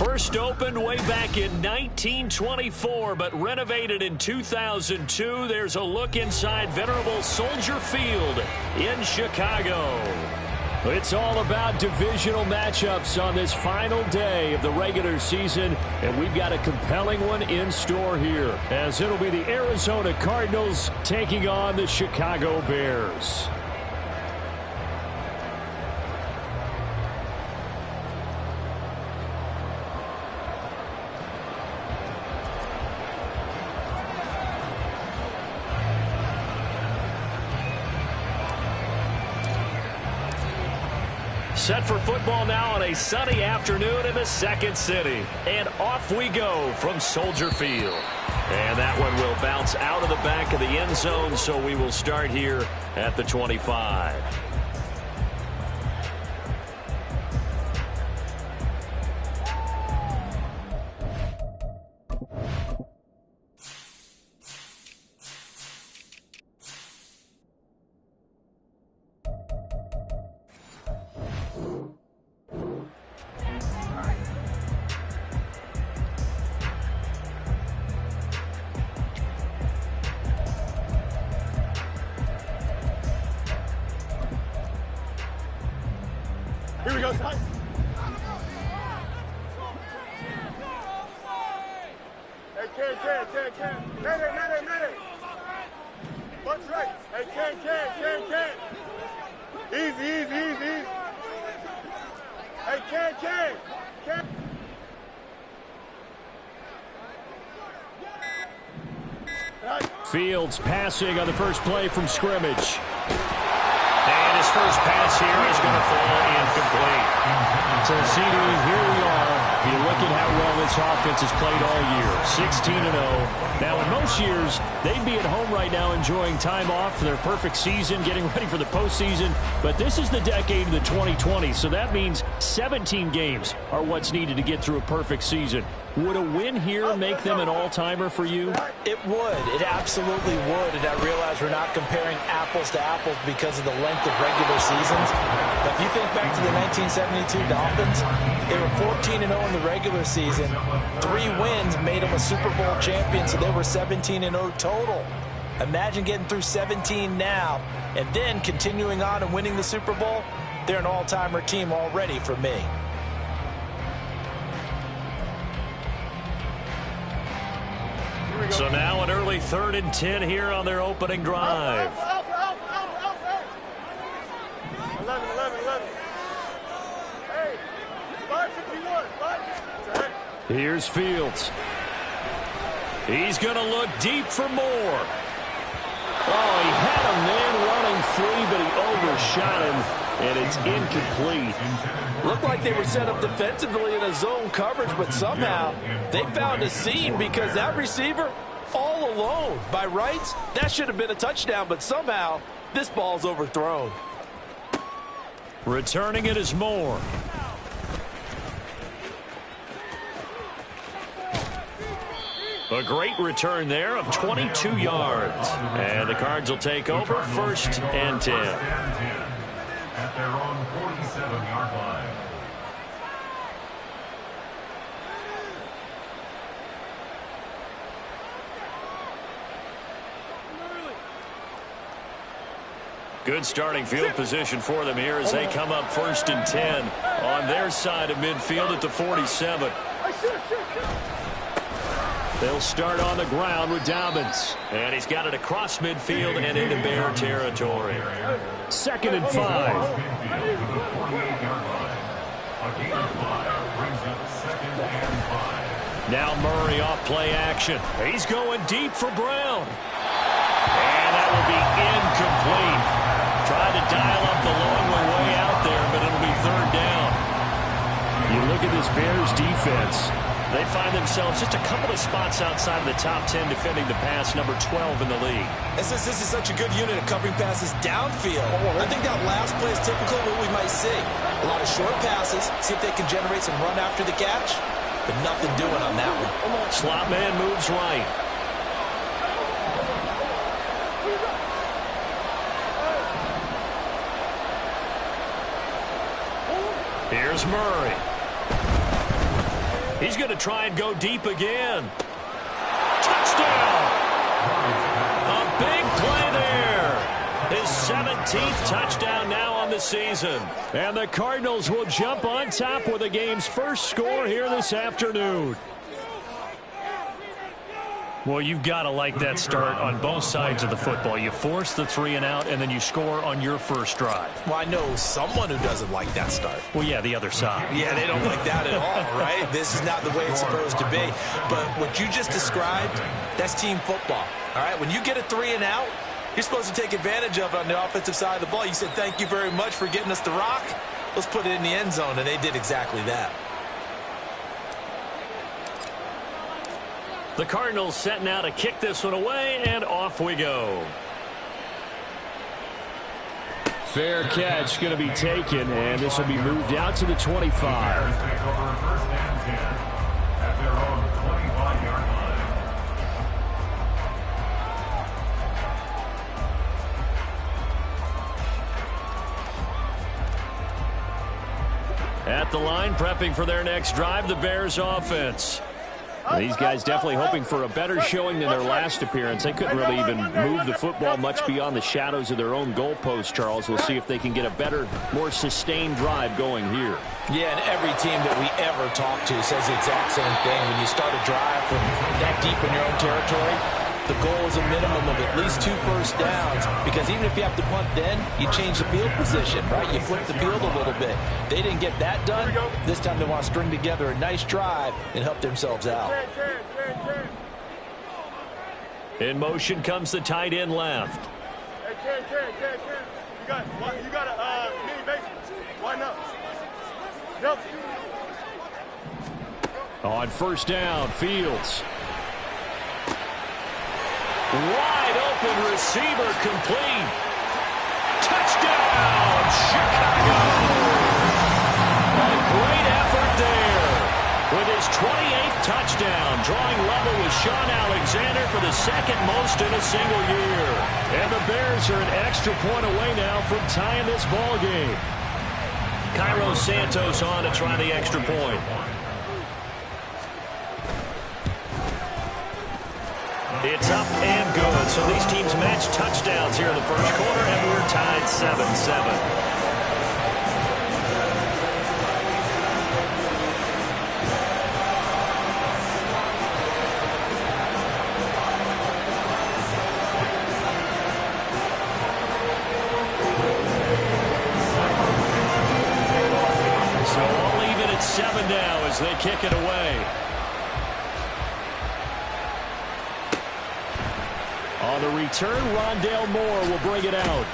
First opened way back in 1924, but renovated in 2002. There's a look inside venerable Soldier Field in Chicago. It's all about divisional matchups on this final day of the regular season, and we've got a compelling one in store here, as it'll be the Arizona Cardinals taking on the Chicago Bears. Set for football now on a sunny afternoon in the second city. And off we go from Soldier Field. And that one will bounce out of the back of the end zone, so we will start here at the 25. Here we go, guys. Hey, Ken. Mayday. Bunch right. Hey, Ken. Easy. Hey, Ken. Fields passing on the first play from scrimmage. And his first pass here is going to fall incomplete. So, CD, here we are. You look at how well this offense has played all year. 16-0. Now, in most years, they'd be at home right now enjoying time off for their perfect season, getting ready for the postseason. But this is the decade of the 2020s, so that means 17 games are what's needed to get through a perfect season. Would a win here make them an all-timer for you? It would. It absolutely would. And I realize we're not comparing apples to apples because of the length of regular seasons. But if you think back to the 1972 Dolphins, they were 14-0 in the regular season. 3 wins made them a Super Bowl champion, so they were 17-0 total. Imagine getting through 17 now and then continuing on and winning the Super Bowl. They're an all-timer team already for me. So now an early 3rd and 10 here on their opening drive. 11. Hey, 551. Here's Fields. He's going to look deep for more. Oh, he had a man running free, but he overshot him, and it's incomplete. Looked like they were set up defensively in a zone coverage, but somehow they found a seam because that receiver all alone. By rights, that should have been a touchdown, but somehow this ball's overthrown. Returning it is Moore. A great return there of 22 yards. And the Cards will take over 1st and 10. At their own 47-yard line. Good starting field position for them here as they come up 1st and 10 on their side of midfield at the 47. They'll start on the ground with Dobbins. And he's got it across midfield and into Bear territory. 2nd and 5. Now Murray off play action. He's going deep for Brown. And that will be incomplete. Tried to dial up the long way out there, but it'll be 3rd down. You look at this Bears defense. They find themselves just a couple of spots outside of the top 10 defending the pass, number 12 in the league. And since this is such a good unit of covering passes downfield, I think that last play is typical of what we might see. A lot of short passes, see if they can generate some run after the catch, but nothing doing on that one. Slot man moves right. Here's Murray. He's going to try and go deep again. Touchdown! A big play there. His 17th touchdown now on the season. And the Cardinals will jump on top with the game's first score here this afternoon. Well, you've got to like that start on both sides of the football. You force the 3 and out, and then you score on your first drive. Well, I know someone who doesn't like that start. Well, yeah, the other side. Yeah, they don't like that at all, right? This is not the way it's supposed to be. But what you just described, that's team football, all right? When you get a 3 and out, you're supposed to take advantage of it on the offensive side of the ball. You said, thank you very much for getting us the rock. Let's put it in the end zone, and they did exactly that. The Cardinals setting out to kick this one away, and off we go. Fair catch going to be taken, and this will be moved out to the 25. Take over 1st and 10 at their own 25-yard line. At the line, prepping for their next drive, the Bears offense. These guys definitely hoping for a better showing than their last appearance. They couldn't really even move the football much beyond the shadows of their own goalpost, Charles. We'll see if they can get a better, more sustained drive going here. Yeah, and every team that we ever talk to says the exact same thing. When you start a drive from that deep in your own territory, the goal is a minimum of at least 2 first downs, because even if you have to punt then, you change the field position, right? You flip the field a little bit. They didn't get that done. This time they want to string together a nice drive and help themselves out. In motion comes the tight end left. Hey, Ken. You got a mini base. Why not? Nope. On first down, Fields. Wide open receiver complete. Touchdown, Chicago! A great effort there. With his 28th touchdown, drawing level with Sean Alexander for the second most in a single year. And the Bears are an extra point away now from tying this ball game. Cairo Santos on to try the extra point. It's up and good. So these teams match touchdowns here in the first quarter, and we're tied 7-7. So all even at 7 now as they kick it away. On the return, Rondale Moore will bring it out.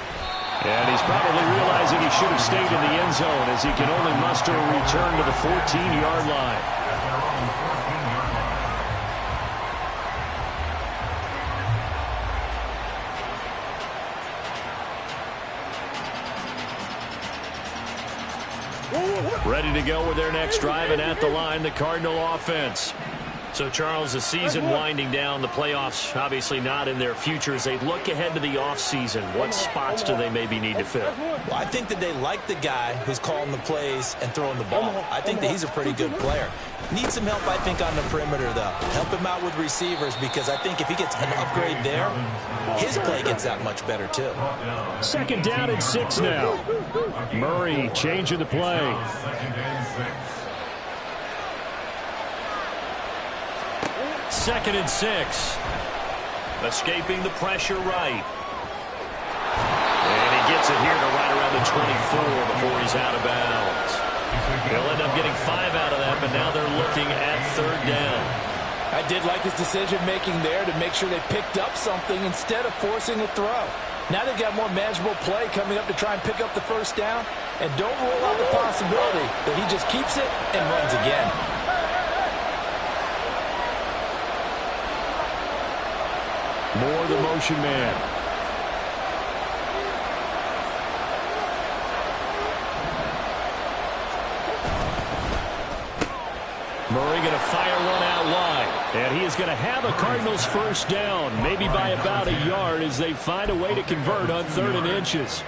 And he's probably realizing he should have stayed in the end zone as he can only muster a return to the 14-yard line. Ready to go with their next drive, and at the line, the Cardinal offense. So, Charles, the season winding down, the playoffs obviously not in their future. As they look ahead to the offseason, what spots do they maybe need to fill? Well, I think that they like the guy who's calling the plays and throwing the ball. I think that he's a pretty good player. Needs some help, I think, on the perimeter, though. Help him out with receivers, because I think if he gets an upgrade there, his play gets that much better, too. Second down and 6 now. Murray changing the play. Second and 6. Escaping the pressure right. And he gets it here to right around the 24 before he's out of bounds. They'll end up getting 5 out of that, but now they're looking at third down. I did like his decision-making there to make sure they picked up something instead of forcing a throw. Now they've got more manageable play coming up to try and pick up the first down. And don't rule out the possibility that he just keeps it and runs again. Moore, the motion man. Murray going to fire one out wide. And he is going to have a Cardinals first down, maybe by about a yard, as they find a way to convert on 3rd and inches.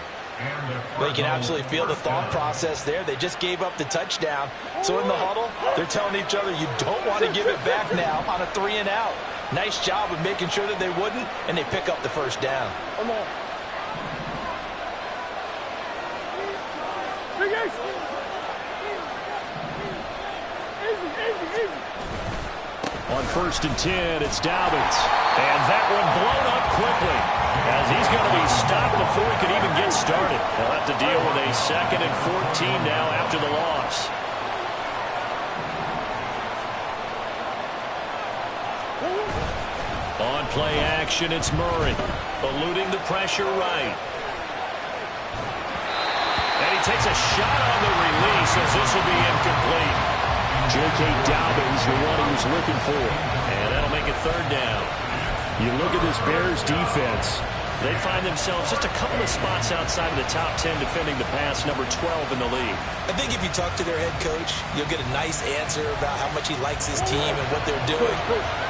Well, you can absolutely feel the thought process there. They just gave up the touchdown. So in the huddle, they're telling each other, you don't want to give it back now on a 3-and-out. Nice job of making sure that they wouldn't, and they pick up the first down. Come on. Easy. On 1st and 10, it's Dobbins. And that one blown up quickly, as he's going to be stopped before he could even get started. They'll have to deal with a 2nd and 14 now after the loss. On play action, it's Murray, eluding the pressure right. And he takes a shot on the release as this will be incomplete. J.K. Dobbins, the one he was looking for. And that'll make it 3rd down. You look at this Bears defense. They find themselves just a couple of spots outside of the top 10 defending the pass, number 12 in the league. I think if you talk to their head coach, you'll get a nice answer about how much he likes his team and what they're doing.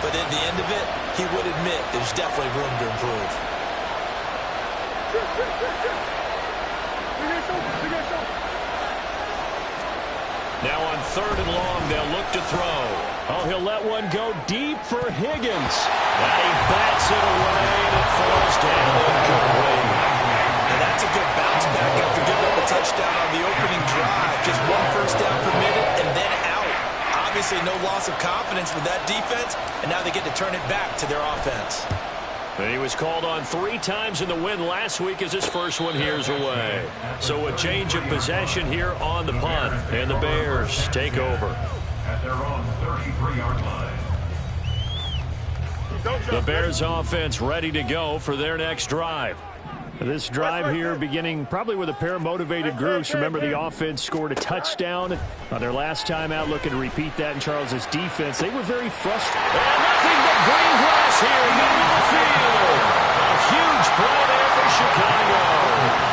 But at the end of it, he would admit there's definitely room to improve. Now on 3rd and long, they'll look to throw. Oh, he'll let one go deep for Higgins. And he bats it away, and it falls down incomplete. And that's a good bounce back after giving up a touchdown on the opening drive. Just 1 first down permitted and then out. Obviously no loss of confidence with that defense, and now they get to turn it back to their offense. And he was called on 3 times in the win last week as his first one here's away. So a change of possession here on the punt, and the Bears take over. At their own 33-yard line. The Bears offense ready to go for their next drive. This drive here beginning probably with a pair of motivated groups. Remember, the offense scored a touchdown on their last time out, looking to repeat that in Charles's defense. They were very frustrated. And nothing but green grass here in the middle of the field. A huge play there for Chicago.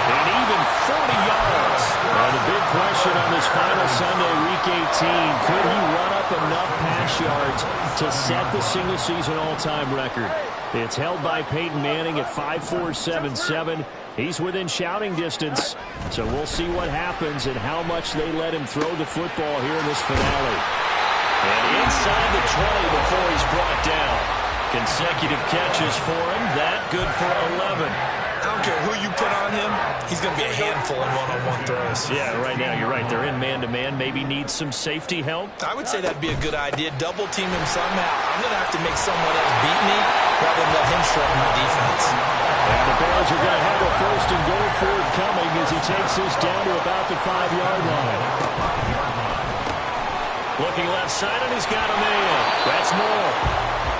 And even 40 yards. And the big question on this final Sunday, Week 18, could he run up enough pass yards to set the single-season all-time record? It's held by Peyton Manning at 5.477. He's within shouting distance, so we'll see what happens and how much they let him throw the football here in this finale. And inside the 20 before he's brought down. Consecutive catches for him. That good for 11. I don't care who you put on him, he's going to be a handful in one-on-one throws. Yeah, right now, you're right. They're in man-to-man. Maybe needs some safety help. I would say that'd be a good idea. Double team him somehow. I'm going to have to make someone else beat me rather than let him threaten my defense. And the Bears are going to have a 1st and goal forthcoming as he takes this down to about the 5-yard line. Looking left side, and he's got a man. That's Moore.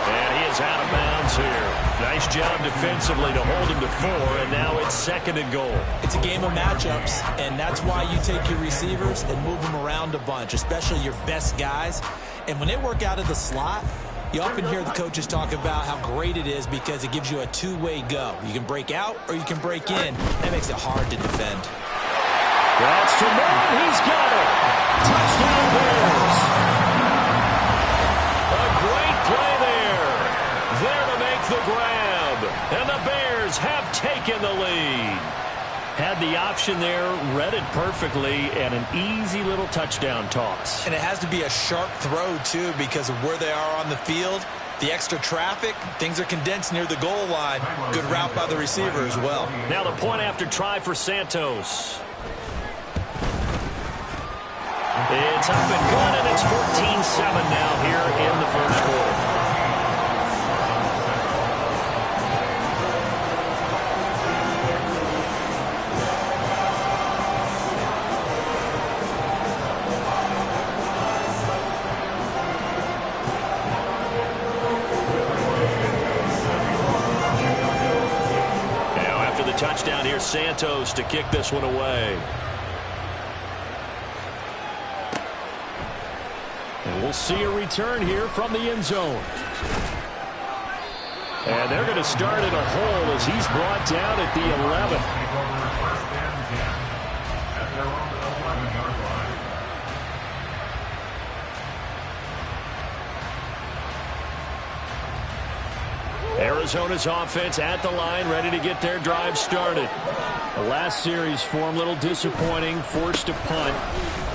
And he is out of bounds here. Nice job defensively to hold him to 4, and now it's 2nd and goal. It's a game of matchups, and that's why you take your receivers and move them around a bunch, especially your best guys. And when they work out of the slot, you often hear the coaches talk about how great it is because it gives you a two-way go. You can break out or you can break in. That makes it hard to defend. That's to Moore. He's got it. Touchdown Bears. A great play there. There to make the grab. And the Bears have taken the lead. Had the option there, read it perfectly, and an easy little touchdown toss. And it has to be a sharp throw, too, because of where they are on the field. The extra traffic, things are condensed near the goal line. Good route by the receiver as well. Now the point after try for Santos. It's up and good, and it's 14-7 now here in the first quarter. Now after the touchdown, here's Santos to kick this one away. And we'll see a return here from the end zone. And they're going to start in a hole as he's brought down at the 11. At their own 11-yard line. Arizona's offense at the line, ready to get their drive started. The last series for them, a little disappointing, forced a punt.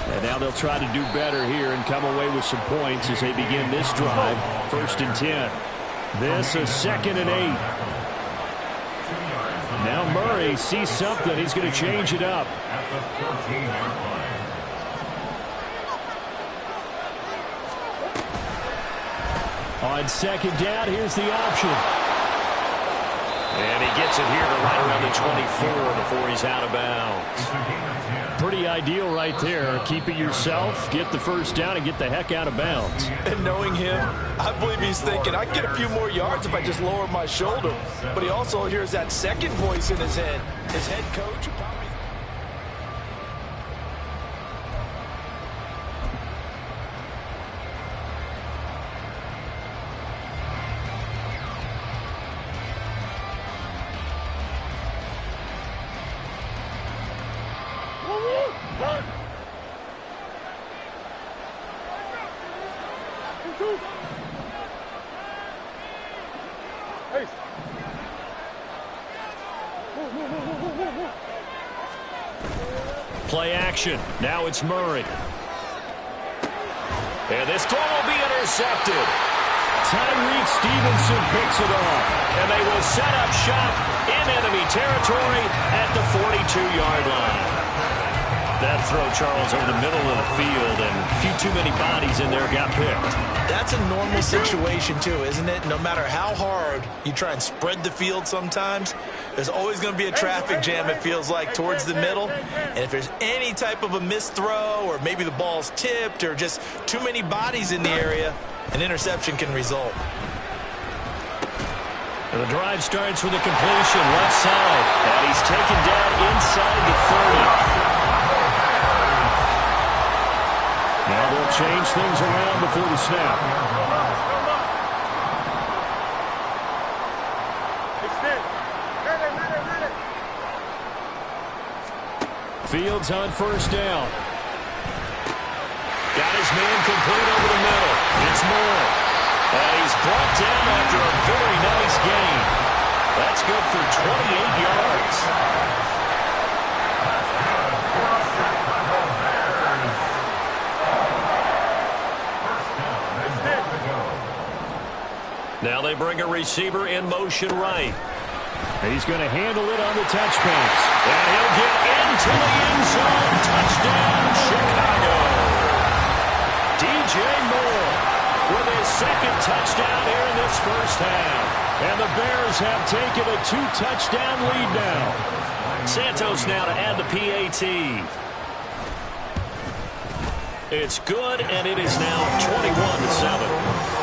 And now they'll try to do better here and come away with some points as they begin this drive. 1st and 10. This is 2nd and 8. Now Murray sees something. He's going to change it up. At the 14-yard line. On 2nd down, here's the option. And he gets it here to right around the 24 before he's out of bounds. Pretty ideal right there. Keep it yourself, get the 1st down, and get the heck out of bounds. And knowing him, I believe he's thinking, I can get a few more yards if I just lower my shoulder. But he also hears that second voice in his head. His head coach. Play action. Now it's Murray. And this throw will be intercepted. Tyreek Stevenson picks it off. And they will set up shop in enemy territory at the 42-yard line. That throw, Charles, over the middle of the field, and a few too many bodies in there got picked. That's a normal situation, too, isn't it? No matter how hard you try and spread the field sometimes, there's always going to be a traffic jam, it feels like, towards the middle. And if there's any type of a missed throw, or maybe the ball's tipped, or just too many bodies in the area, an interception can result. And the drive starts with a completion left side. And he's taken down inside the 30. Now they'll change things around before the snap. Fields on 1st down. Got his man complete over the middle. It's Moore. And he's brought down after a very nice gain. That's good for 28 yards. Now they bring a receiver in motion right. He's going to handle it on the touch pass. And he'll get into the end zone. Touchdown, Chicago. DJ Moore with his 2nd touchdown here in this 1st half. And the Bears have taken a 2-touchdown lead now. Santos now to add the PAT. It's good, and it is now 21-7.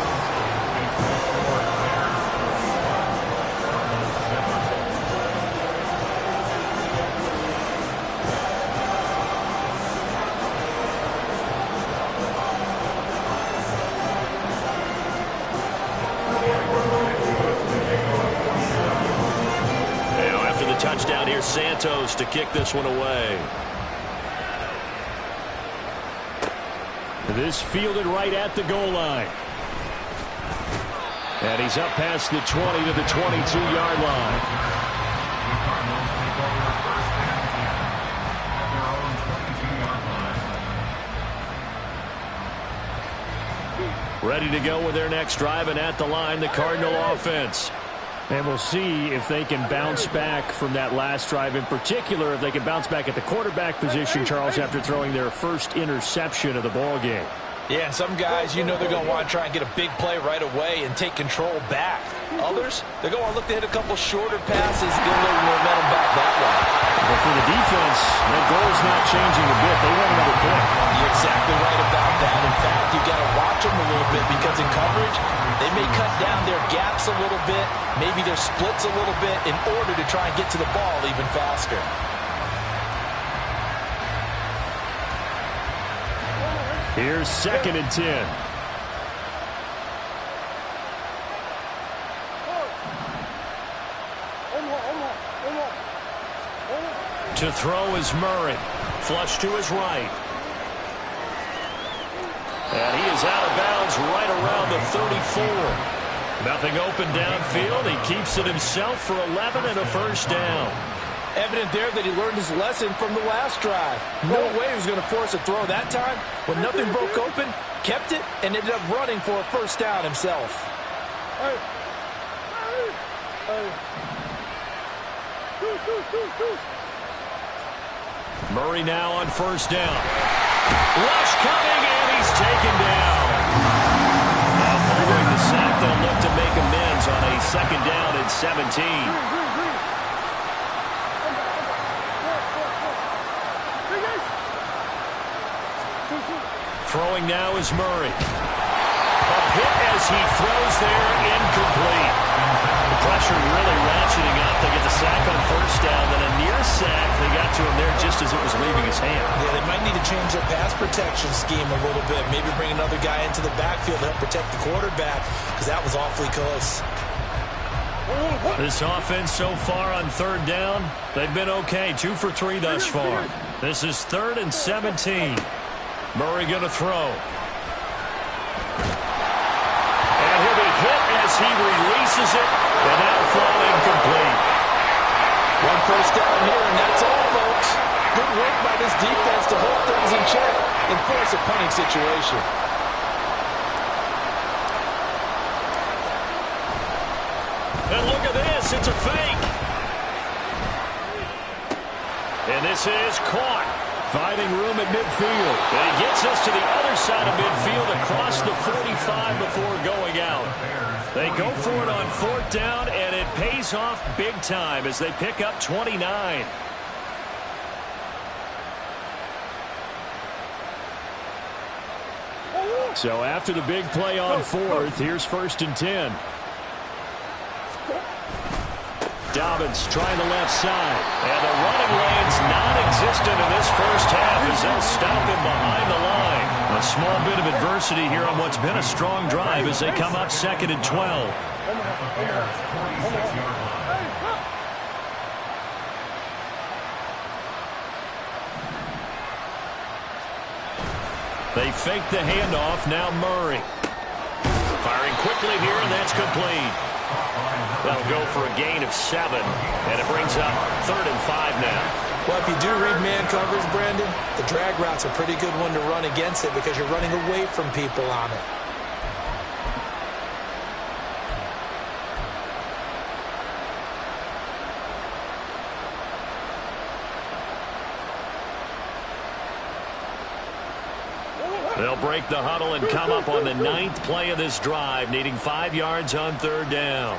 Touchdown here, Santos to kick this one away. This fielded right at the goal line. And he's up past the 20 to the 22-yard line. Ready to go with their next drive, and at the line, the Cardinal offense. And we'll see if they can bounce back from that last drive. In particular, if they can bounce back at the quarterback position, Charles, after throwing their first interception of the ball game. Yeah, some guys, you know they're going to want to try and get a big play right away and take control back. Others, they're going to look to hit a couple shorter passes, get a little momentum back that way. But for the defense, that goal's not changing a bit. They want another pick. You're exactly right about that. In fact, you've got to watch them a little bit because in coverage, they may cut down their gaps a little bit, maybe their splits a little bit in order to try and get to the ball even faster. Here's 2nd and 10. To throw is Murray. Flush to his right. And he is out of bounds right around the 34. Nothing open downfield. He keeps it himself for 11 and a first down. Evident there that he learned his lesson from the last drive. No way he was going to force a throw that time. When nothing broke open, kept it, and ended up running for a first down himself. Murray now on first down. Rush coming, and he's taken down. Now following the sack, they'll look to make amends on a second down and 17. Throwing now is Murray. A hit as he throws there, incomplete. The pressure really ratcheting up. They get the sack on first down, then a near sack. They got to him there just as it was leaving his hand. Yeah, they might need to change their pass protection scheme a little bit. Maybe bring another guy into the backfield to help protect the quarterback, because that was awfully close. This offense so far on third down, they've been okay. 2 for 3 thus far. This is 3rd and 17. Murray going to throw. And he'll be hit as he releases it. And now throw incomplete. One first down here, and that's all, folks. Good work by this defense to hold things in check and force a punting situation. And look at this. It's a fake. And this is caught. Finding room at midfield. And he gets us to the other side of midfield across the 45 before going out. They go for it on 4th down, and it pays off big time as they pick up 29. So after the big play on 4th, here's 1st and 10. Dobbins trying the left side. And the running lane's non-existent in this first half as they'll stop him behind the line. A small bit of adversity here on what's been a strong drive as they come up 2nd and 12. They fake the handoff. Now Murray. Firing quickly here, and that's complete. They'll go for a gain of 7, and it brings up 3rd and 5 now. Well, if you do read man coverage, Brandon, the drag route's a pretty good one to run against it because you're running away from people on it. They'll break the huddle and come up on the 9th play of this drive, needing 5 yards on 3rd down.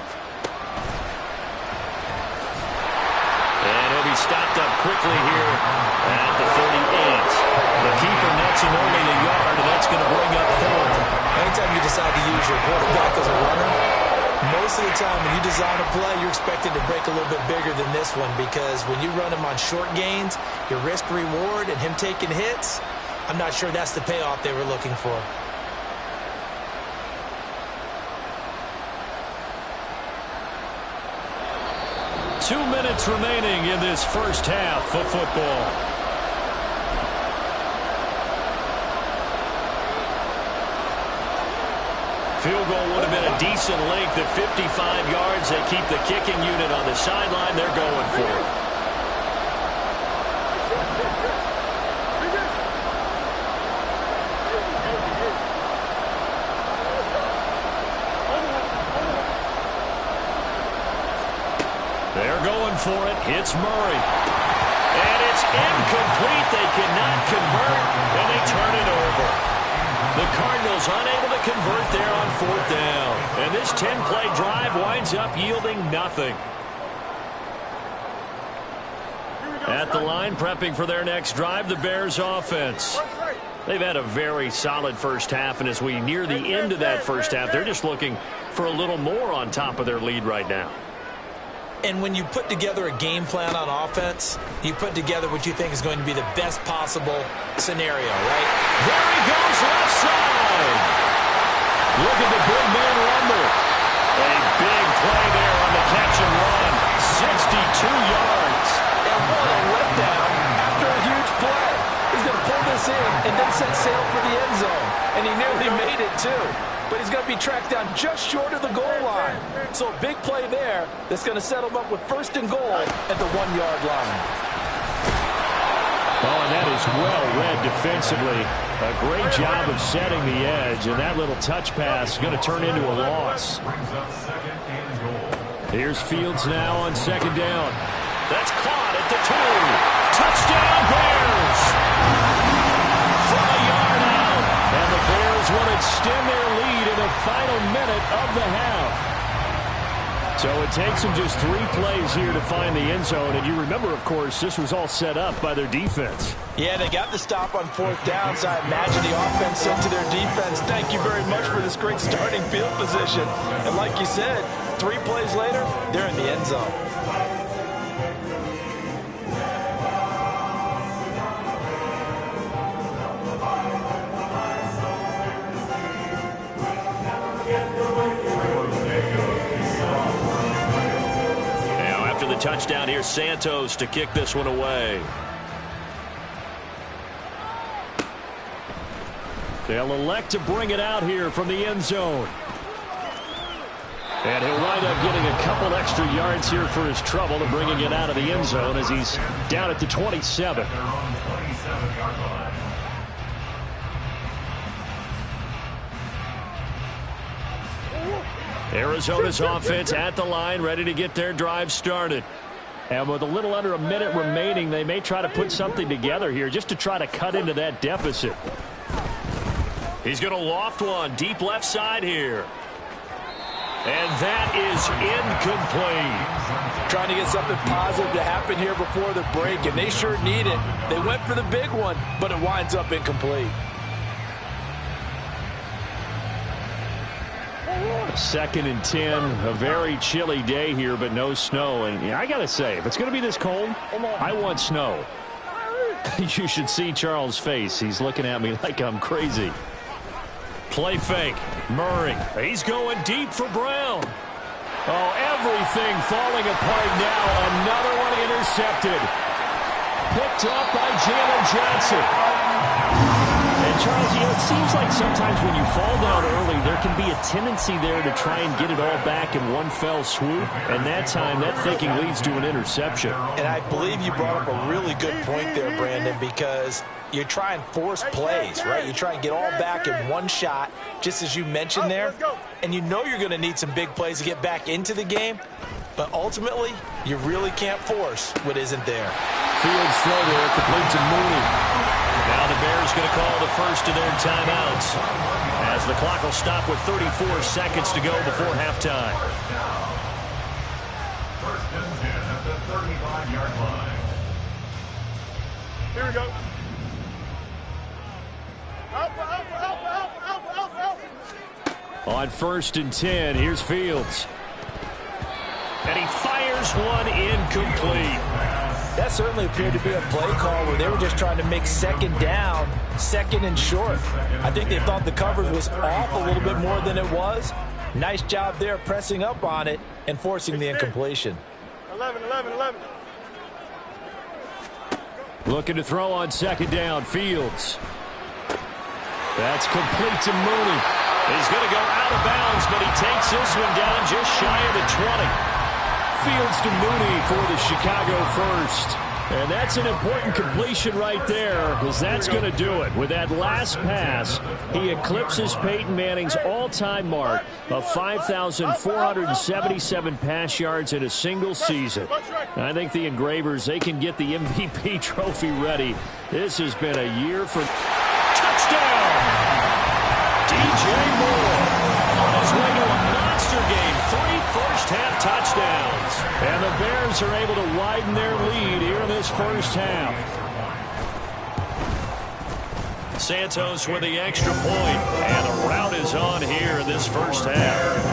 And he'll be stopped up quickly here at the 38. The keeper nets him only a yard, and that's going to bring up 4th. Anytime you decide to use your quarterback as a runner, most of the time when you design a play, you're expected to break a little bit bigger than this one because when you run him on short gains, your risk-reward and him taking hits, I'm not sure that's the payoff they were looking for. Two minutes remaining in this first half of football. Field goal would have been a decent length at 55 yards. They keep the kicking unit on the sideline. They're going for it. They're going for it. It's Murray. And it's incomplete. They cannot convert, and they turn it over. The Cardinals unable to convert there on 4th down. And this 10-play drive winds up yielding nothing. At the line, prepping for their next drive, the Bears offense. They've had a very solid first half, and as we near the end of that first half, they're just looking for a little more on top of their lead right now. And when you put together a game plan on offense, you put together what you think is going to be the best possible scenario, right? There he goes, left side. Look at the big man rumble. A big play there on the catch and run. 62 yards. And what a letdown after a huge play. He's going to pull this in and then set sail for the end zone. And he nearly made it, too. but he's going to be tracked down just short of the goal line. So a big play there that's going to set him up with 1st and goal at the 1-yard line. Oh, and that is well read defensively. A great job of setting the edge, and that little touch pass is going to turn into a loss. Here's Fields now on 2nd down. That's caught at the 2. Touchdown, Bears! From a yard out, and the Bears will extend their lead in the final minute of the half. So it takes them just 3 plays here to find the end zone. And you remember, of course, this was all set up by their defense. Yeah, they got the stop on 4th down, so I imagine the offense said to their defense, thank you very much for this great starting field position. And like you said, 3 plays later, they're in the end zone. Touchdown here, Santos to kick this one away. They'll elect to bring it out here from the end zone. And he'll wind up getting a couple extra yards here for his trouble to bringing it out of the end zone as he's down at the 27. Arizona's offense at the line, ready to get their drive started. And with a little under a minute remaining, they may try to put something together here just to try to cut into that deficit. He's going to loft one deep left side here. And that is incomplete. Trying to get something positive to happen here before the break, and they sure need it. They went for the big one, but it winds up incomplete. 2nd and 10, a very chilly day here, but no snow. And yeah, I got to say, if it's going to be this cold, I want snow. You should see Charles' face. He's looking at me like I'm crazy. Play fake. Murray. He's going deep for Brown. Oh, everything falling apart now. Another one intercepted. Picked up by Jalen Johnson. And Charles, you know, it seems like sometimes when you fall down early, there can be a tendency there to try and get it all back in one fell swoop. And that time, that thinking leads to an interception. And I believe you brought up a really good point there, Brandon, because you try and force plays, right? You try and get all back in one shot, just as you mentioned there. And you know you're going to need some big plays to get back into the game. But ultimately, you really can't force what isn't there. Fields throw there, complete to Mooney. Now the Bears going to call the first of their timeouts as the clock will stop with 34 seconds to go before halftime. 1st and 10 at the 35-yard line. Here we go. Alpha, alpha, alpha, alpha, alpha, alpha, alpha. On 1st and 10, here's Fields. And he fires one incomplete. That certainly appeared to be a play call where they were just trying to make 2nd down, 2nd and short. I think they thought the coverage was off a little bit more than it was. Nice job there pressing up on it and forcing the incompletion. 11, 11, 11. Looking to throw on 2nd down, Fields. That's complete to Mooney. He's going to go out of bounds, but he takes this one down just shy of the 20. Fields to Mooney for the Chicago first. And that's an important completion right there, because that's going to do it. With that last pass, he eclipses Peyton Manning's all-time mark of 5,477 pass yards in a single season. I think the Engravers, they can get the MVP trophy ready. This has been a year for... Touchdown! DJ Moore on his way to a monster game. 3 first-half touchdowns. And the Bears are able to widen their lead here in this first half. Santos with the extra point, and the rout is on here in this first half.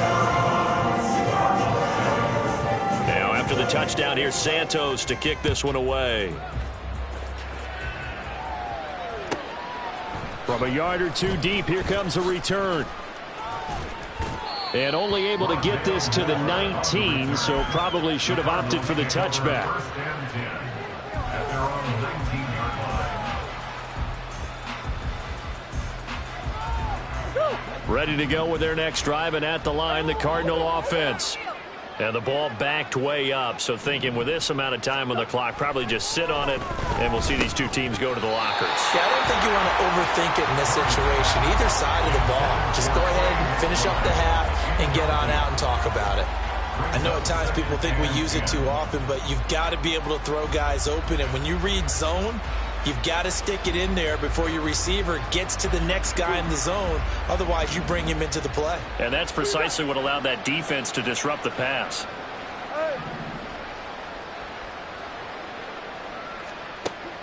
Now, after the touchdown, here's Santos to kick this one away. From a yard or two deep, here comes a return. And only able to get this to the 19, so probably should have opted for the touchback. 1st and 10 at their own 19-yard line. Ready to go with their next drive, and at the line, the Cardinal offense. And the ball backed way up, so thinking with this amount of time on the clock, probably just sit on it, and we'll see these two teams go to the lockers. Yeah, I don't think you want to overthink it in this situation. Either side of the ball, just go ahead and finish up the half and get on out and talk about it. I know at times people think we use it too often, but you've got to be able to throw guys open, and when you read zone, you've got to stick it in there before your receiver gets to the next guy in the zone. Otherwise, you bring him into the play. And that's precisely what allowed that defense to disrupt the pass.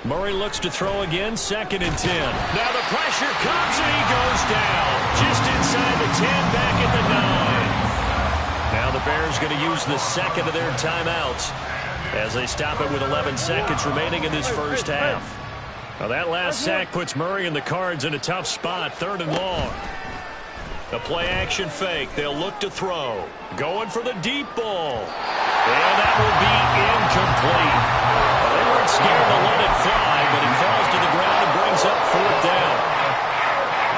Murray looks to throw again, 2nd and 10. Now the pressure comes, and he goes down. Just inside the 10, back at the 9. Now the Bears going to use the second of their timeouts as they stop it with 11 seconds remaining in this first half. Now that last sack puts Murray and the Cards in a tough spot, 3rd and long. The play-action fake. They'll look to throw. Going for the deep ball. And that will be incomplete. They weren't scared to let it fly, but it falls to the ground and brings up 4th down.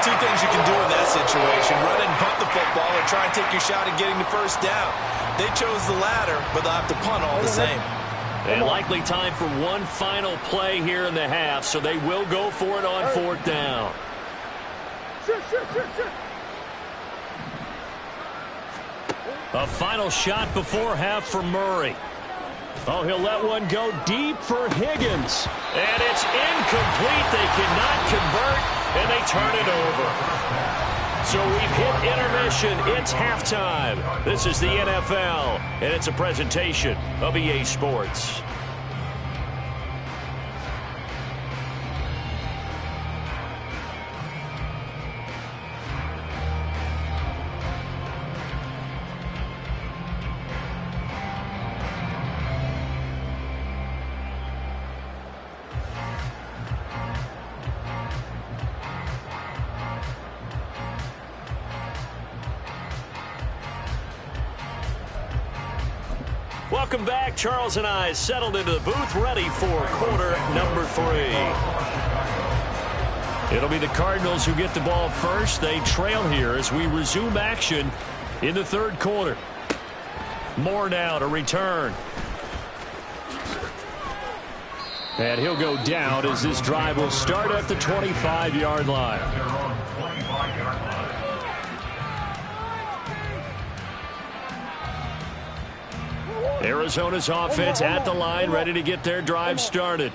Two things you can do in that situation: run and punt the football, or try and take your shot at getting the first down. They chose the latter, but they'll have to punt all the same. And likely time for one final play here in the half, so they will go for it on 4th down. A final shot before half for Murray. Oh, he'll let one go deep for Higgins. And it's incomplete. They cannot convert, and they turn it over. So we've hit intermission. It's halftime. This is the NFL, and it's a presentation of EA Sports. Welcome back. Charles and I settled into the booth, ready for quarter number 3. It'll be the Cardinals who get the ball first. They trail here as we resume action in the 3rd quarter. Moore now to return. And he'll go down as this drive will start at the 25-yard line. Arizona's offense at the line, ready to get their drive started.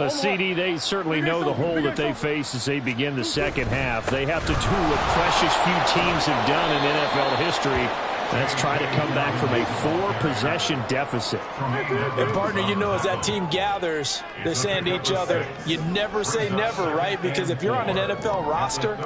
CD, they certainly know the hole that they face as they begin the second half. They have to do what precious few teams have done in NFL history. That's try to come back from a 4-possession deficit. And, partner, you know, as that team gathers, they're saying to each other, you never say never, right? Because if you're on an NFL roster,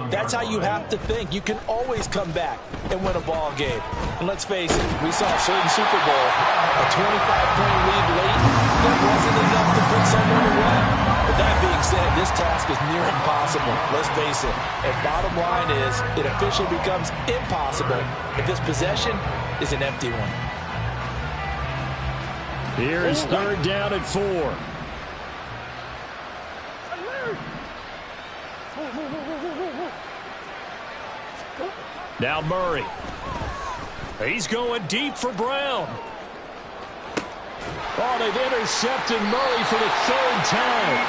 that's how you have to think. You can always come back and win a ball game. And let's face it, we saw a certain Super Bowl, a 25-point lead late. That wasn't enough to put someone away. But that being said, this task is near impossible. Let's face it. And bottom line is, it officially becomes impossible if this possession is an empty one. Here's 3rd down at 4. Now Murray. He's going deep for Brown. Oh, they've intercepted Murray for the 3rd time.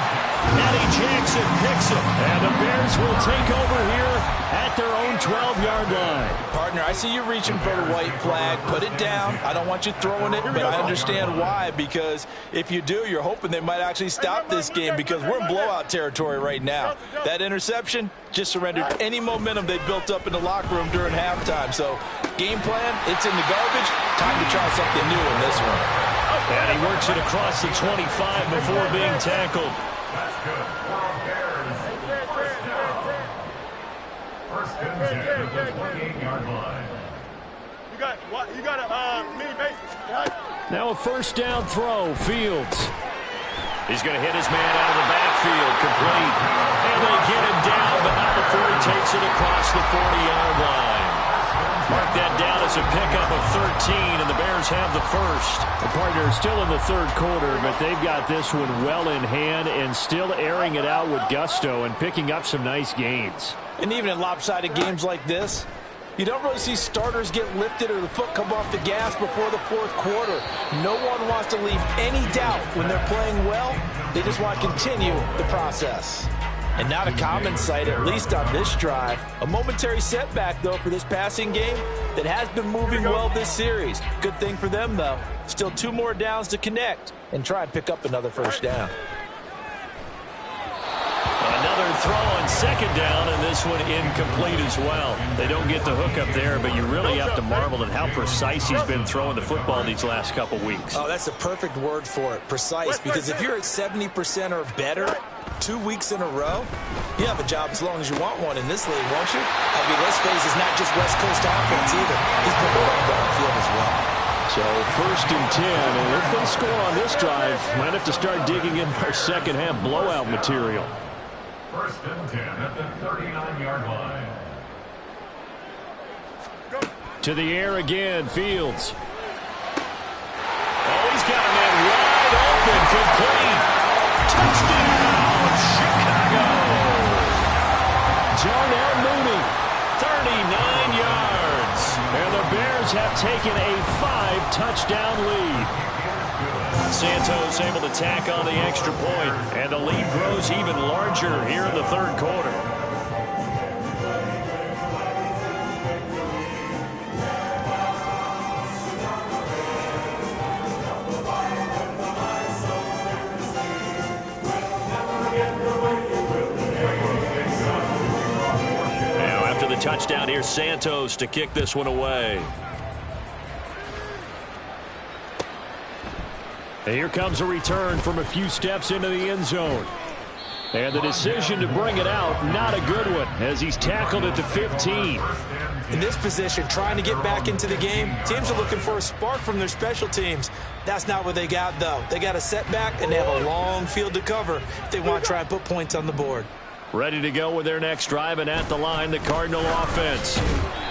Eddie Jackson picks it. And the Bears will take over here at their own 12-yard line. Partner, I see you reaching for the white flag. Put it down. I don't want you throwing it, but I understand why. Because if you do, you're hoping they might actually stop this game, because we're in blowout territory right now. That interception just surrendered any momentum they built up in the locker room during halftime. So game plan, it's in the garbage. Time to try something new in this one. And he works it across the 25 before being tackled. That's good. First and 10 at the 28-yard line. You got a mini base. Now a 1st down throw. Fields. He's going to hit his man out of the backfield. Complete. And they get him down, but not before he takes it across the 40-yard line. Mark that down as a pickup of 13, and the Bears have the first. The partner is still in the third quarter, but they've got this one well in hand and still airing it out with gusto and picking up some nice gains. And even in lopsided games like this, you don't really see starters get lifted or the foot come off the gas before the fourth quarter. No one wants to leave any doubt when they're playing well. They just want to continue the process. And not a common sight, at least on this drive. A momentary setback, though, for this passing game that has been moving well this series. Good thing for them, though. Still 2 more downs to connect and try and pick up another first down. Another throw on second down, and this one incomplete as well. They don't get the hook up there, but you really have to marvel at how precise he's been throwing the football these last couple weeks. Oh, that's the perfect word for it, precise, because if you're at 70% or better 2 weeks in a row, you have a job as long as you want one in this league, won't you? I mean, let's face it, it's not just West Coast offense either. He's put it on downfield as well. So first and 10, and if they score on this drive, might have to start digging in our second half blowout material. First and 10 at the 39-yard line. To the air again, Fields. Oh, he's got a man wide open, complete. Touchdown, Chicago. Darnell Mooney, 39 yards. And the Bears have taken a 5-touchdown lead. Santos able to tack on the extra point, and the lead grows even larger here in the third quarter. Now after the touchdown, here's Santos to kick this one away. And here comes a return from a few steps into the end zone. And the decision to bring it out, not a good one, as he's tackled at the 15. In this position, trying to get back into the game, teams are looking for a spark from their special teams. That's not what they got, though. They got a setback, and they have a long field to cover if they want to try and put points on the board. Ready to go with their next drive, and at the line, the Cardinal offense.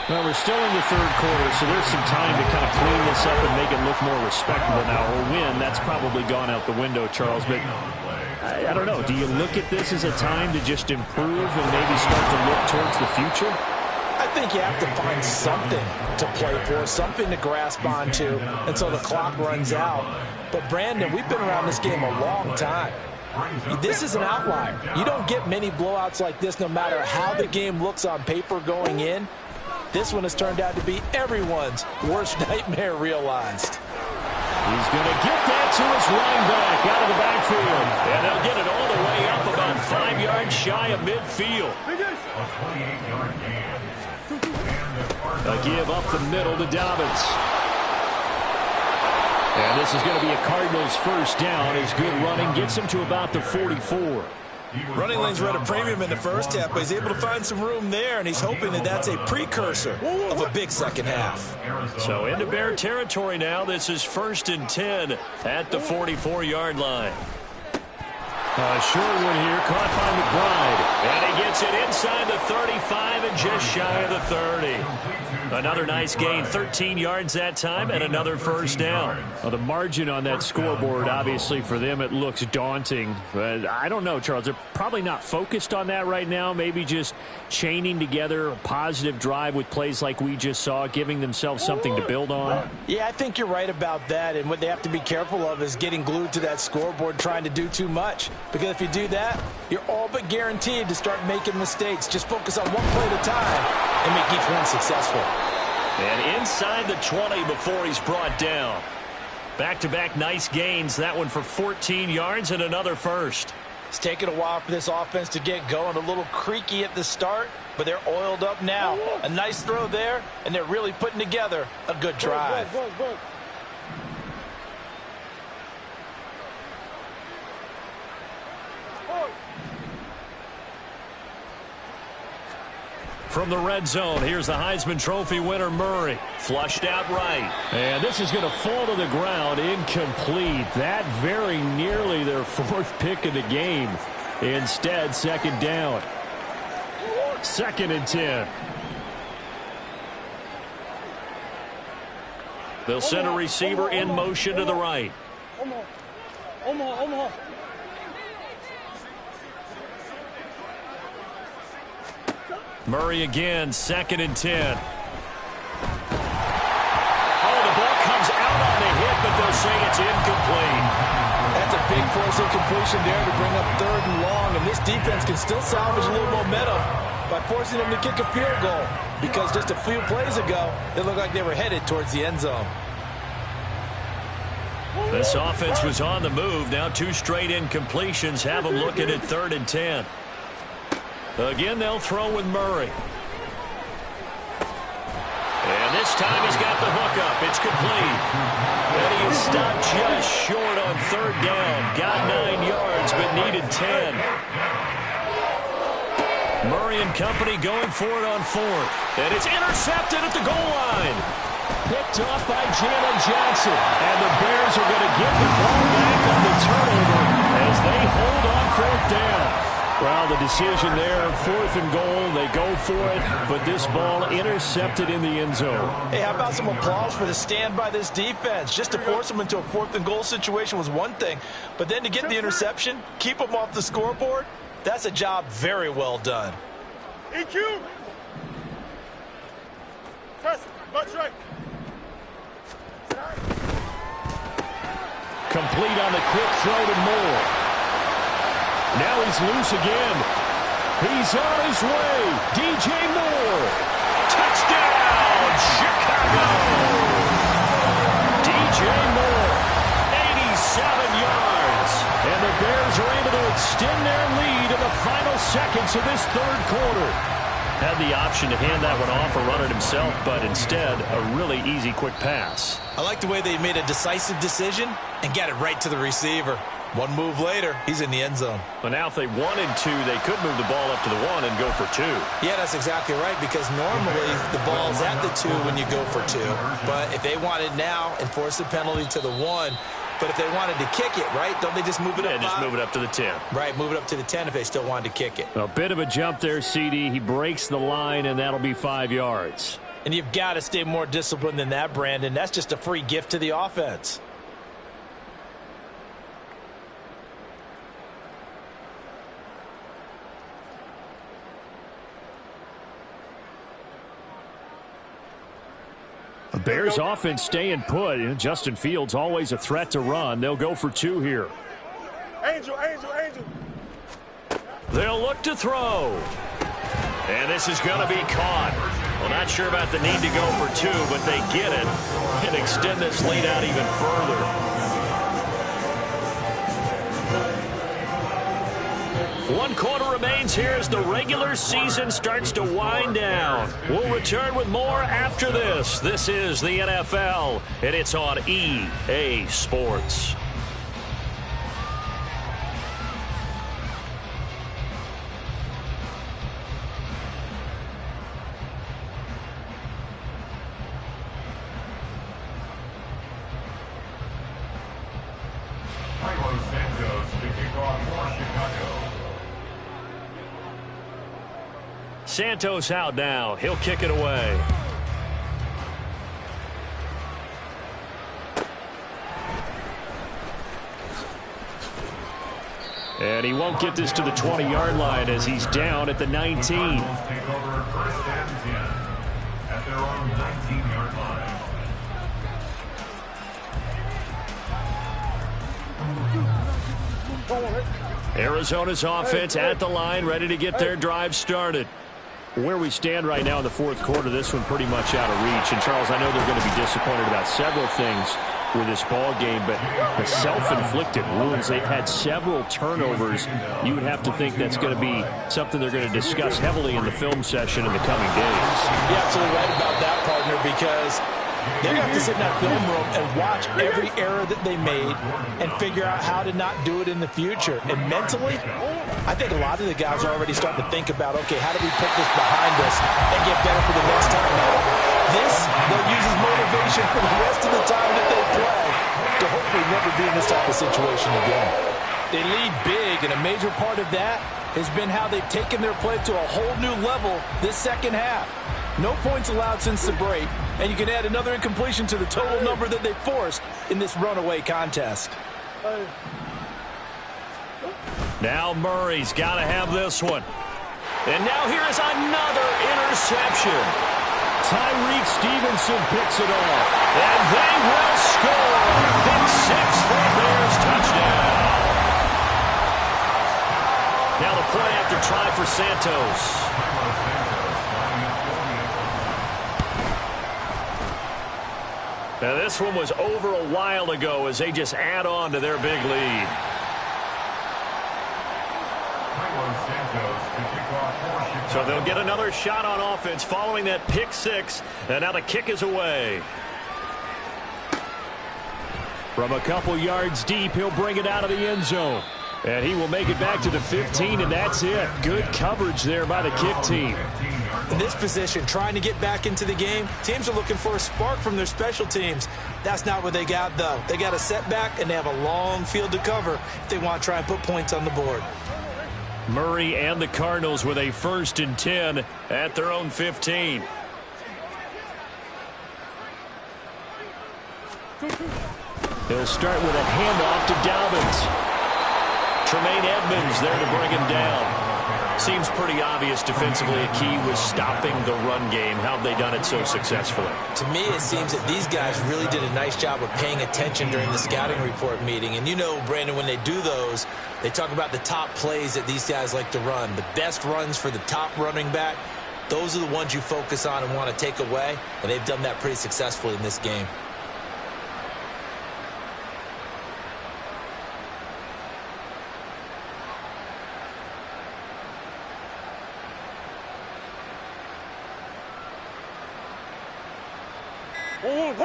Well, we're still in the third quarter, so there's some time to kind of clean this up and make it look more respectable now. Or win, that's probably gone out the window, Charles. But I don't know. Do you look at this as a time to just improve and maybe start to look towards the future? I think you have to find something to play for, something to grasp onto until the clock runs out. But, Brandon, we've been around this game a long time. This is an outlier. You don't get many blowouts like this no matter how the game looks on paper going in. This one has turned out to be everyone's worst nightmare realized. He's going to get that to his running back out of the backfield. And they'll get it all the way up about 5 yards shy of midfield. A give up the middle to Dobbins. And this is going to be a Cardinals first down as good running gets him to about the 44. Running lanes were at a premium in the first half, but he's able to find some room there, and he's hoping that that's a precursor of a big second half. So into Bear territory now. This is first and 10 at the 44-yard line. Short one here, caught by McBride. And he gets it inside the 35 and just shy of the 30. Another nice gain, 13 yards that time, and another first down. Well, the margin on that scoreboard, obviously, for them, it looks daunting. But I don't know, Charles. They're probably not focused on that right now. Maybe just chaining together a positive drive with plays like we just saw, giving themselves something to build on. Yeah, I think you're right about that. And what they have to be careful of is getting glued to that scoreboard trying to do too much. Because if you do that, you're all but guaranteed to start making mistakes. Just focus on one play at a time and make each one successful. And inside the 20 before he's brought down. Back-to-back nice gains. That one for 14 yards and another first. It's taken a while for this offense to get going. A little creaky at the start, but they're oiled up now. A nice throw there, and they're really putting together a good drive. From the red zone, here's the Heisman Trophy winner, Murray. Flushed out right. And this is going to fall to the ground, incomplete. That very nearly their fourth pick of the game. Instead, second down. Second and 10. They'll send a receiver in motion to the right. Murray again, 2nd and 10. Oh, the ball comes out on the hit, but they'll say it's incomplete. That's a big force incompletion there to bring up 3rd and long, and this defense can still salvage a little momentum by forcing them to kick a field goal, because just a few plays ago, it looked like they were headed towards the end zone. This offense was on the move. Now 2 straight incompletions have them looking at 3rd and 10. Again, they'll throw with Murray. And this time he's got the hook up. It's complete. And he is stopped just short on 3rd down. Got 9 yards, but needed 10. Murray and company going for it on 4th. And it's intercepted at the goal line. Picked off by Jalen Johnson. And the Bears are going to get the ball back on the turnover as they hold on 4th down. Well, the decision there, 4th and goal, they go for it, but this ball intercepted in the end zone. Hey, how about some applause for the stand by this defense? Just to force them into a 4th and goal situation was one thing, but then to get the interception, keep them off the scoreboard, that's a job very well done. EQ! Test, butt right. Complete on the quick throw to Moore. Now he's loose again. He's on his way. DJ Moore. Touchdown, Chicago. DJ Moore, 87 yards. And the Bears are able to extend their lead in the final seconds of this 3rd quarter. Had the option to hand that one off or run it himself, but instead, a really easy quick pass. I like the way they made a decisive decision and got it right to the receiver. One move later, he's in the end zone. But now if they wanted to, they could move the ball up to the 1 and go for 2. Yeah, that's exactly right, because normally the ball's at the 2 when you go for 2. But if they wanted now, enforce the penalty to the 1. But if they wanted to kick it, right, don't they just move it up? Yeah, just move it up to the 10. Right, move it up to the 10 if they still wanted to kick it. A bit of a jump there, CD. He breaks the line, and that'll be 5 yards. And you've got to stay more disciplined than that, Brandon. That's just a free gift to the offense. The Bears offense staying put. Justin Fields always a threat to run. They'll go for 2 here. Angel. They'll look to throw. And this is going to be caught. Well, not sure about the need to go for 2, but they get it and extend this lead out even further. 1 quarter remains here as the regular season starts to wind down. We'll return with more after this. This is the NFL, and it's on EA Sports. Carlos Santos to kick off for Chicago. Santos out now. He'll kick it away. And he won't get this to the 20-yard line as he's down at the 19. Take over 1st and 10 at their own 19-yard line. Arizona's offense at the line, ready to get their drive started. Where we stand right now in the 4th quarter, this one pretty much out of reach. And, Charles, I know they're going to be disappointed about several things with this ball game, but the self-inflicted wounds, they've had several turnovers. You would have to think that's going to be something they're going to discuss heavily in the film session in the coming days. You're absolutely right about that, partner, because they're going to have to sit in that film room and watch every error that they made and figure out how to not do it in the future. And mentally, I think a lot of the guys are already starting to think about, okay, how do we put this behind us and get better for the next time? Now, this, they'll use as motivation for the rest of the time that they play to hopefully never be in this type of situation again. They lead big, and a major part of that has been how they've taken their play to a whole new level this second half. No points allowed since the break, and you can add another incompletion to the total number that they forced in this runaway contest. Now Murray's got to have this one. And now here is another interception. Tyreek Stevenson picks it off. And they will score. Pick 6 for a Bears touchdown. Now the point after try for Santos. Now this one was over a while ago as they just add on to their big lead. So they'll get another shot on offense following that pick 6. And now the kick is away. From a couple yards deep, he'll bring it out of the end zone. And he will make it back to the 15, and that's it. Good coverage there by the kick team. In this position, trying to get back into the game, teams are looking for a spark from their special teams. That's not what they got, though. They got a setback, and they have a long field to cover if they want to try and put points on the board. Murray and the Cardinals with a 1st and 10 at their own 15. He'll start with a handoff to Dobbins. Tremaine Edmonds there to bring him down. Seems pretty obvious defensively a key was stopping the run game. How have they done it so successfully? To me, it seems that these guys really did a nice job of paying attention during the scouting report meeting. And you know, Brandon, when they do those, they talk about the top plays that these guys like to run. The best runs for the top running back, those are the ones you focus on and want to take away. And they've done that pretty successfully in this game.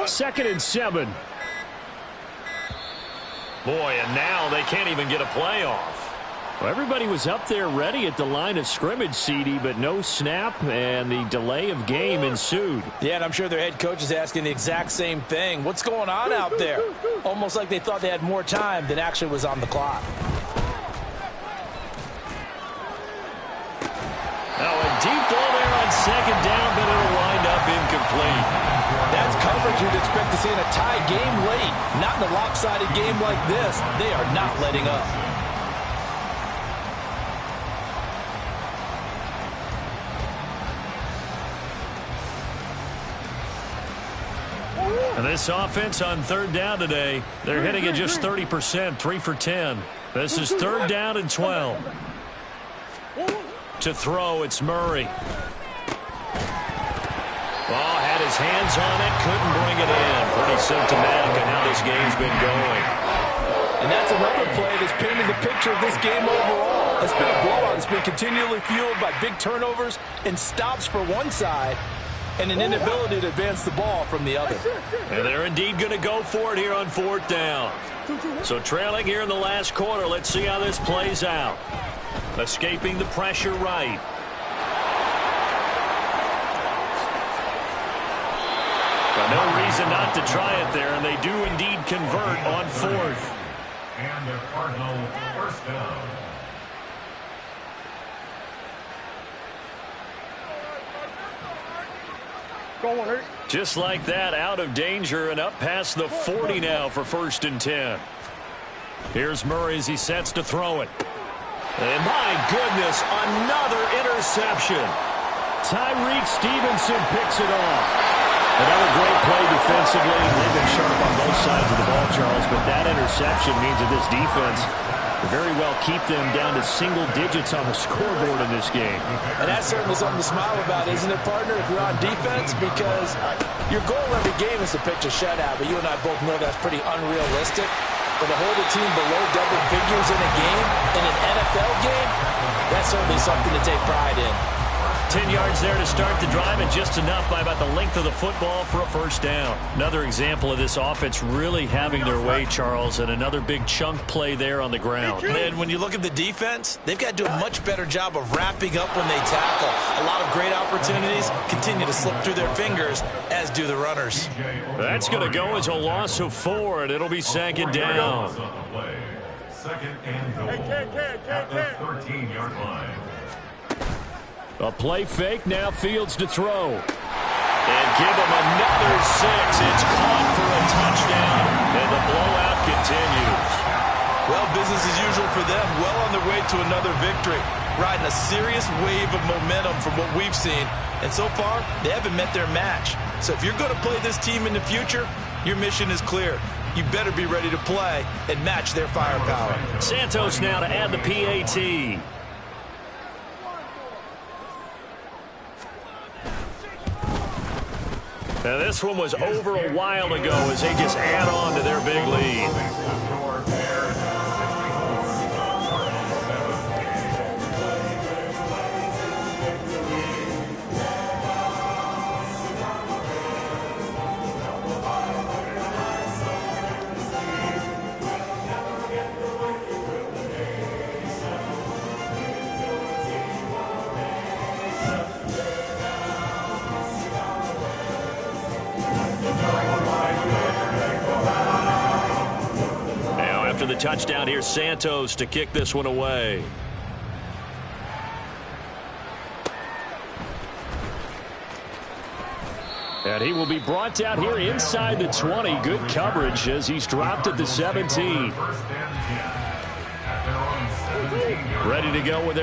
Second and 7. Boy, and now they can't even get a play off. Well, everybody was up there ready at the line of scrimmage, CD, but no snap, and the delay of game ensued. Yeah, and I'm sure their head coach is asking the exact same thing. What's going on out there? Almost like they thought they had more time than actually was on the clock. Now a deep ball there on 2nd down, but it'll wind up incomplete. That's coverage you'd expect to see in a tie game late. Not in a lopsided game like this. They are not letting up. And this offense on 3rd down today, they're hitting at just 30%, 3 for 10. This is 3rd down and 12. To throw, it's Murray. Ball had his hands on it, couldn't bring it in. Pretty symptomatic of how this game's been going. And that's another play that's painted the picture of this game overall. It's been a blowout. It's been continually fueled by big turnovers and stops for one side and an inability to advance the ball from the other. And they're indeed going to go for it here on 4th down. So trailing here in the last quarter, let's see how this plays out. Escaping the pressure right. But no reason not to try it there, and they do indeed convert on 4th. And a Cardinal 1st down. Just like that, out of danger and up past the 40 now for 1st and 10. Here's Murray as he sets to throw it. And my goodness, another interception. Tyreek Stevenson picks it off. Another great play defensively. They've been sharp on both sides of the ball, Charles, but that interception means that this defense very well keep them down to single digits on the scoreboard in this game. And that's certainly something to smile about, isn't it, partner, if you're on defense? Because your goal every game is to pitch a shutout, but you and I both know that's pretty unrealistic. But to hold a team below double figures in a game, in an NFL game, that's certainly something to take pride in. 10 yards there to start the drive, and just enough by about the length of the football for a 1st down. Another example of this offense really having their way, Charles, and another big chunk play there on the ground. And when you look at the defense, they've got to do a much better job of wrapping up when they tackle. A lot of great opportunities continue to slip through their fingers, as do the runners. That's going to go as a loss of 4, and it'll be 2nd down. 2nd and goal at the 13-yard line. A play fake, now Fields to throw. And give them another 6. It's caught for a touchdown, and the blowout continues. Well, business as usual for them. Well on their way to another victory. Riding a serious wave of momentum from what we've seen. And so far, they haven't met their match. So if you're going to play this team in the future, your mission is clear. You better be ready to play and match their firepower. Santos now to add the PAT. Now this one was over a while ago as they just add on to their big lead. The touchdown here, Santos to kick this one away. And he will be brought down here inside the 20. Good coverage as he's dropped at the 17. Ready to go with it.